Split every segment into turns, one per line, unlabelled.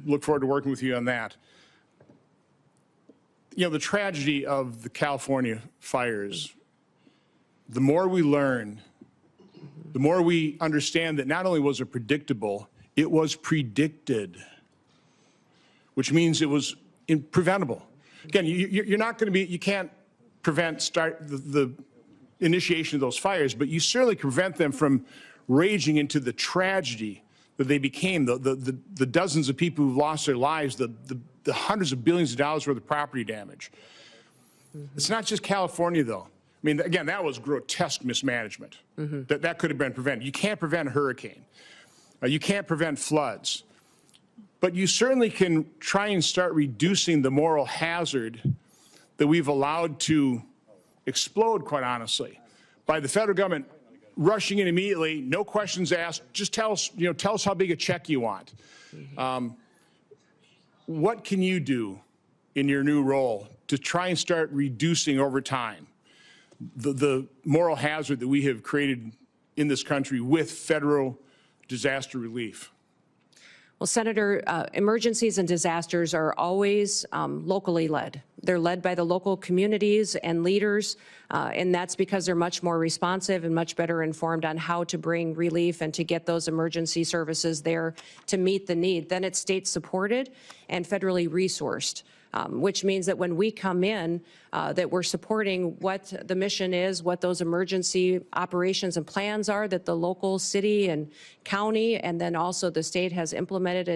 look forward to working with you on that. You know, the tragedy of the California fires, the more we learn, the more we understand that not only was it predictable, it was predicted, which means it was preventable. Again, you're not going to be, you can't prevent the initiation of those fires, but you certainly prevent them from raging into the tragedy that they became, the dozens of people who've lost their lives, the hundreds of billions of dollars worth of property damage. It's not just California, though. I mean, again, that was grotesque mismanagement. That could have been prevented. You can't prevent a hurricane. You can't prevent floods. But you certainly can try and start reducing the moral hazard that we've allowed to explode, quite honestly, by the federal government rushing in immediately, no questions asked, just tell us how big a check you want. What can you do in your new role to try and start reducing over time the moral hazard that we have created in this country with federal disaster relief?
Well, Senator, emergencies and disasters are always locally led. They're led by the local communities and leaders, and that's because they're much more responsive and much better informed on how to bring relief and to get those emergency services there to meet the need. Then it's state supported and federally resourced. Which means that when we come in, that we're supporting what the mission is, what those emergency operations and plans are that the local city and county and then also the state has implemented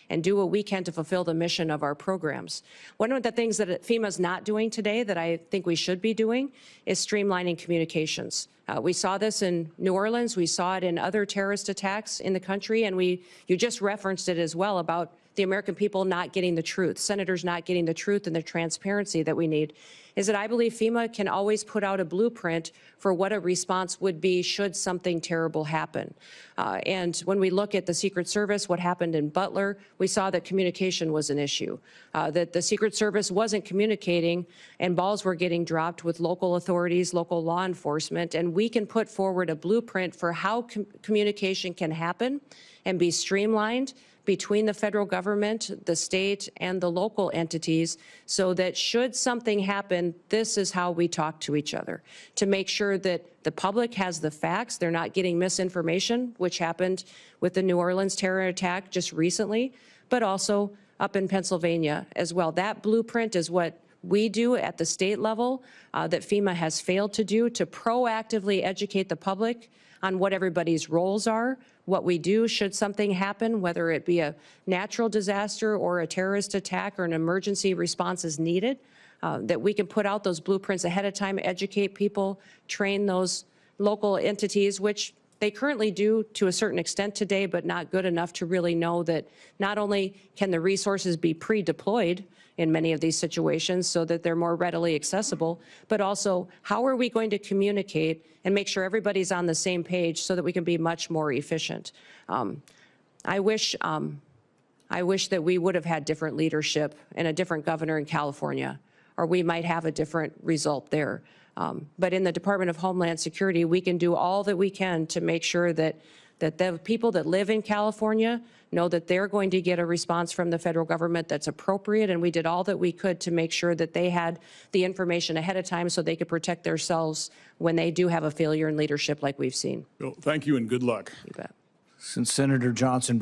and do what we can to fulfill the mission of our programs. One of the things that FEMA's not doing today that I think we should be doing is streamlining communications. We saw this in New Orleans. We saw it in other terrorist attacks in the country, and you just referenced it as well about the American people not getting the truth, senators not getting the truth and the transparency that we need, is that I believe FEMA can always put out a blueprint for what a response would be should something terrible happen. And when we look at the Secret Service, what happened in Butler, we saw that communication was an issue, that the Secret Service wasn't communicating and balls were getting dropped with local authorities, local law enforcement, and we can put forward a blueprint for how communication can happen and be streamlined between the federal government, the state, and the local entities, so that should something happen, this is how we talk to each other, to make sure that the public has the facts, they're not getting misinformation, which happened with the New Orleans terror attack just recently, but also up in Pennsylvania as well. That blueprint is what we do at the state level that FEMA has failed to do, to proactively educate the public on what everybody's roles are, what we do should something happen, whether it be a natural disaster or a terrorist attack or an emergency response is needed, that we can put out those blueprints ahead of time, educate people, train those local entities, which they currently do to a certain extent today, but not good enough to really know that not only can the resources be pre-deployed in many of these situations so that they're more readily accessible, but also how are we going to communicate and make sure everybody's on the same page so that we can be much more efficient. I wish that we would have had different leadership and a different governor in California, or we might have a different result there. But in the Department of Homeland Security, we can do all that we can to make sure that the people that live in California know that they're going to get a response from the federal government that's appropriate, and we did all that we could to make sure that they had the information ahead of time so they could protect themselves when they do have a failure in leadership like we've seen.
Well, thank you and good luck.
You bet.
Since Senator Johnson